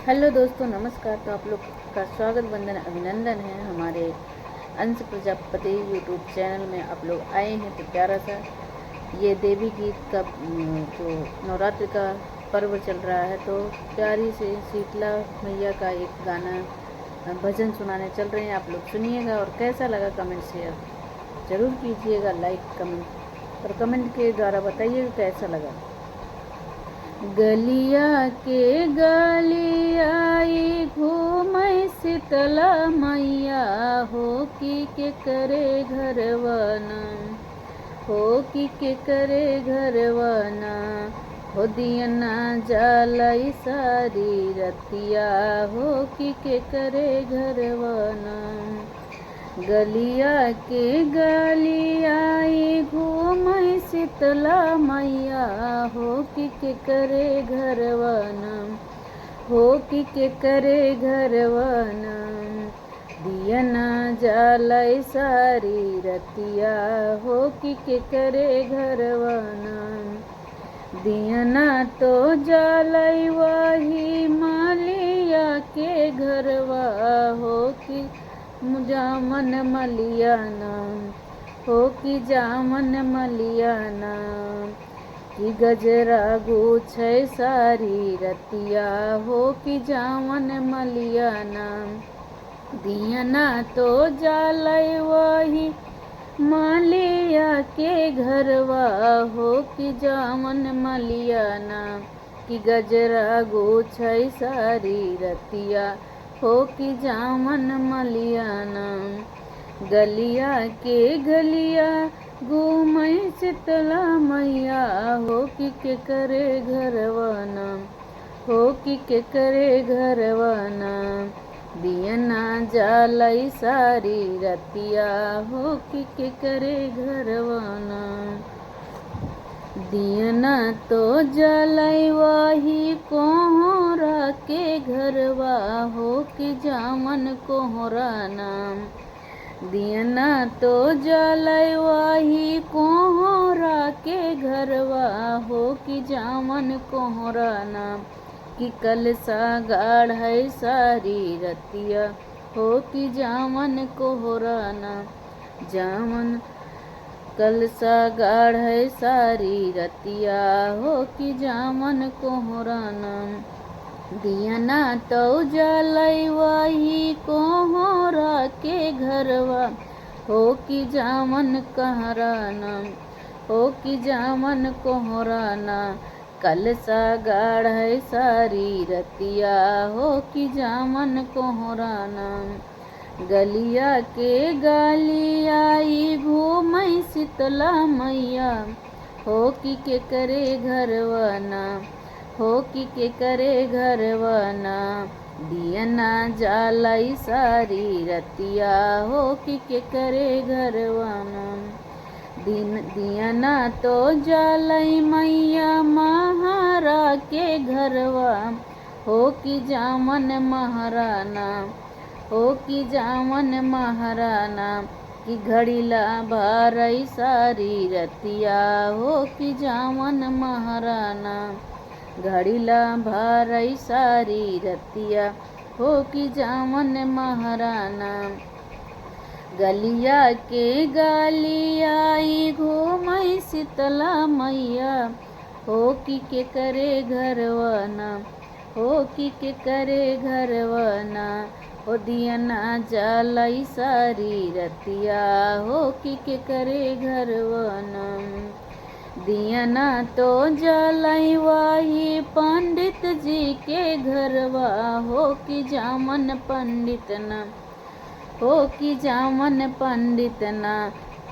Hello दोस्तों, नमस्कार। तो आप लोग का स्वागत वंदन अभिनंदन है हमारे अंश प्रजापति यूट्यूब चैनल में। आप लोग आए हैं तो प्यारा सा ये देवी गीत का जो नवरात्र का पर्व चल रहा है, तो प्यारी से शीतला मैया का एक गाना भजन सुनाने चल रहे हैं। आप लोग सुनिएगा और कैसा लगा कमेंट शेयर ज़रूर कीजिएगा, लाइक कमेंट, और कमेंट के द्वारा बताइएगा कैसा लगा। गलिया के गलियाई घूमै शीतला मैया, हो के करे घरवाना, हो के करे घरवाना, हो दियना जालाई सारी रतिया, हो के करे घरवाना। गलिया के गलियाई घूमै शीतला मैया, हो के करे घरवाना, हो के करे घरवाना, दियना जालै सारी रतिया, हो के करे घरवाना। दियना तो जालै वही मालिया के घरवा, हो कि जामन मलियाना, हो कि जामन मलियाना, कि गजरा गुछै सारी रतिया, हो कि जामन मलियाना। दियना तो जालै वही मालिया के घरवा, हो कि जामन मलियाना, कि गजरा गुछै सारी रतिया, हो कि जामन मलियाना। गलिया के गलिया घूमै शीतला मैया, हो कि करे घरवाना, हो कि करे घरवाना, दियना जालै सारी रतिया, हो कि करे घरवाना। दियना तो जालै वही कोहरा के घरवा, हो कि जामन कोहराना। दियना तो जालै वही कोहरा के घरवा, हो कि जामन कोहराना, कि कलसा गाढ़ै सारी रतिया, हो कि जामन कोहराना। जामन कलसा गाढ़ै सारी रतिया, हो कि जामन कोहराना। दियना तो जालै वही कोहरा के घरवा, हो कि जामन कहराना, हो कि जामन कोहराना। कलसा गाढ़ै सारी रतिया, हो कि जामन कोहराना। गलिया के गलियाई घूमै शीतला मैया, हो कि करे घरवाना, हो कि करे घरवाना। दियना जालै सारी रतिया, हो कि करे घरवाना। दियना तो जालै मैया महारा के घरवा, हो कि जामन महाराना, हो कि जामन महाराना। कि घड़ीला भारै सारी रतिया, हो कि जामन महाराना। घड़ीला भारै सारी रतिया, हो कि जामन महाराना। गलिया के गलियाई घूमै शीतला मैया, हो कि करे घरवाना, हो कि करे घरवाना। हो दियना जालै सारी रतिया, हो कि करे घरवाना। दियना तो जालै वही पंडित जी के घरवा, हो कि जामन पंडितना, हो कि जामन पंडितना।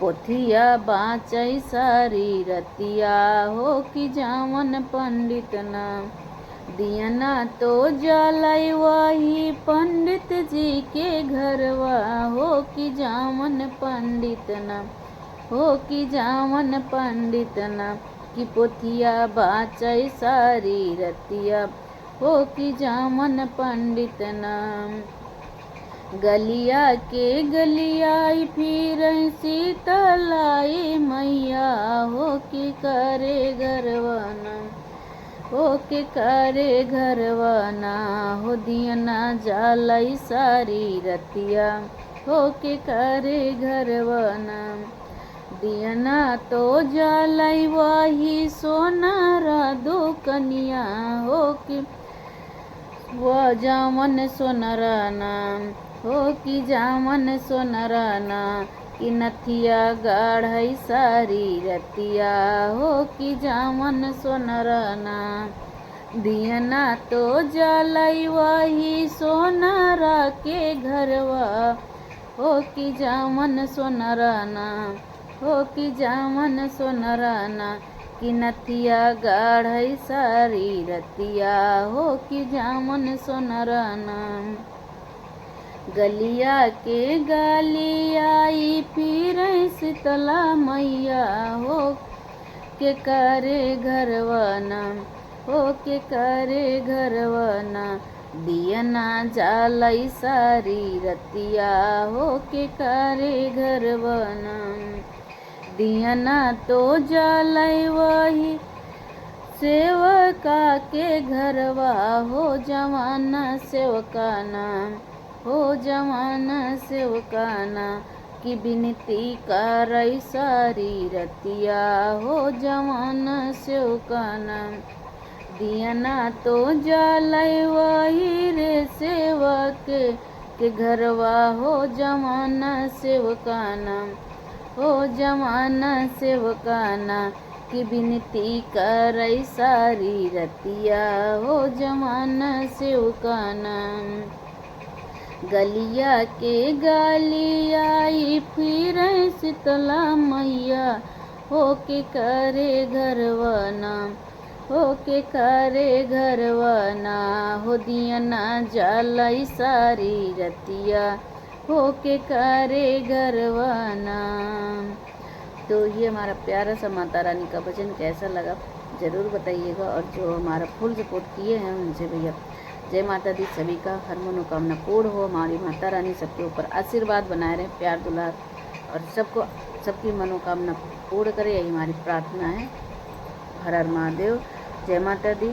पोथिया बाँचै सारी रतिया, हो कि जामन पंडितना। दियना तो जालै वही पंडित जी के घरवा, हो कि जामन पंडितना, हो कि जामन पंडितना। कि पोथिया बाँचै सारी रतिया, हो कि जामन पंडितना। गलिया के गलियाई फिरै शीतलाई मैया, हो कि करे घरवाना, हो के करे घरवाना हो दियना जालई सारी रतिया हो के करे घरवाना दियना तो जालई वही सोनारा दो कनिया हो कि वह जामन सोनराना हो कि जामन सोनराना कि नथिया गाढ़ई सारी रतिया हो कि जामन सोनराना दियना तो जालई वही सोनारा के घरवा हो कि जामन सोनराना हो कि जामन सोनराना कि नथिया गाढ़ई सारी रतिया हो कि जामन सोनराना गलिया के गालियाई फिर शीतला मैया हो के करे घरवाना हो के करे घरवाना दियना जालई सारी रतिया हो के करे घरवाना दियना तो जालई वही सेवका के घरवा हो जवाना सेवकाना हो जवाना सेवकाना की बिनती करई सारी रतिया हो जवाना सेवकाना दियना तो जालई वही रे सेवक के घरवा हो जवाना सेवकाना हो जवाना सेवकाना की बिनती करई सारी रतिया हो जवाना सेवकाना गलिया के गालियाई फिर शीतला मैया हो के करे घरवाना हो के करे घरवाना हो दियना जालई सारी रतिया हो के करे घरवाना। तो ये हमारा प्यारा सा माता रानी का भजन कैसा लगा ज़रूर बताइएगा, और जो हमारा फुल सपोर्ट किए हैं उनसे भैया जय माता दी। सभी का हर मनोकामना पूर्ण हो, हमारी माता रानी सबके ऊपर आशीर्वाद बनाए रहे, प्यार दुलार, और सबको सबकी मनोकामना पूर्ण करे, यही हमारी प्रार्थना है। हर हर महादेव, जय माता दी।